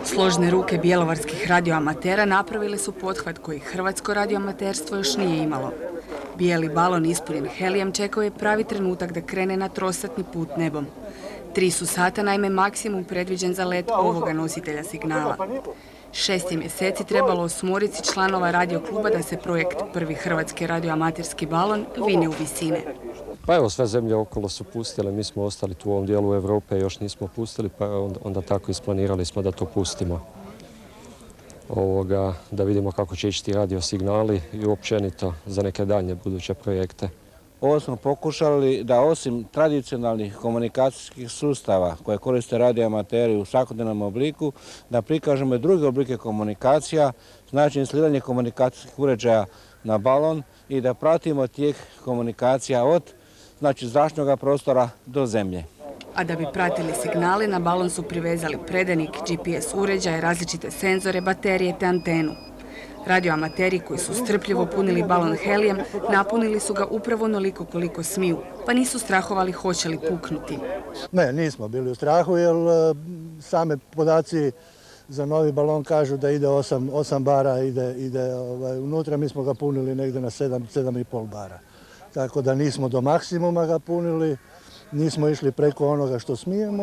Složne ruke bjelovarskih radioamatera napravile su pothvat koji hrvatsko radioamaterstvo još nije imalo. Bijeli balon ispunjen helijem čekao je pravi trenutak da krene na trosatni put nebom. 3 su sata, naime, maksimum predviđen za let ovoga nositelja signala. 6 je mjeseci trebalo osmorici članova radiokluba da se projekt Prvi hrvatski radioamaterski balon vine u visine. Pa evo, sve zemlje okolo su pustile, mi smo ostali tu u ovom dijelu Europe, još nismo pustili, pa onda tako isplanirali smo da to pustimo. Da vidimo kako će ići ti radiosignali i općenito za neke daljnje buduće projekte. Ovo smo pokušali da osim tradicionalnih komunikacijskih sustava koje koriste radioamateri u svakodnevnom obliku, da prikažemo i druge oblike komunikacija, znači instaliranje komunikacijskih uređaja na balon i da pratimo tijek komunikacija od zračnog prostora do zemlje. A da bi pratili signale, na balon su privezali predanik, GPS uređaje, različite senzore, baterije te antenu. Radioamateri koji su strpljivo punili balon helijem, napunili su ga upravo onoliko koliko smiju, pa nisu strahovali hoće li puknuti. Ne, nismo bili u strahu jer same podaci za novi balon kažu da ide 8 bara, ide unutra, mi smo ga punili negdje na 7,5 bara. Tako da nismo do maksimuma ga punili, nismo išli preko onoga što smijemo.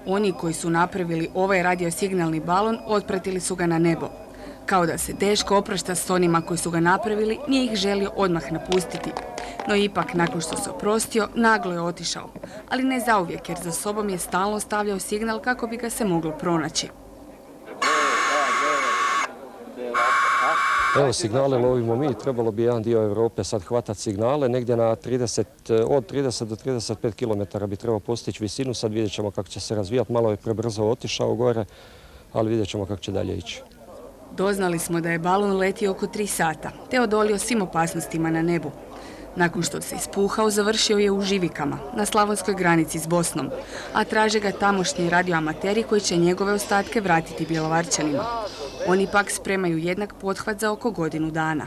Oni koji su napravili ovaj radiosignalni balon otpratili su ga na nebo. Kao da se Deško oprašta s onima koji su ga napravili, nije ih želio odmah napustiti. No ipak, nakon što se oprostio, naglo je otišao. Ali ne zauvijek, jer za sobom je stalno stavljao signal kako bi ga se moglo pronaći. Evo, signale lovimo mi, trebalo bi jedan dio Europe sad hvatati signale, negdje na od 30 do 35 km bi trebao postići visinu, sad vidjet ćemo kako će se razvijati, malo je prebrzo otišao gore, ali vidjet ćemo kako će dalje ići. Doznali smo da je balon letio oko 3 sata, te odolio svim opasnostima na nebu. Nakon što se ispuhao, završio je u Živikama, na slavonskoj granici s Bosnom, a traže ga tamošnji radioamateri koji će njegove ostatke vratiti Bjelovarčanima. Oni pak spremaju jednak pothvat za oko godinu dana.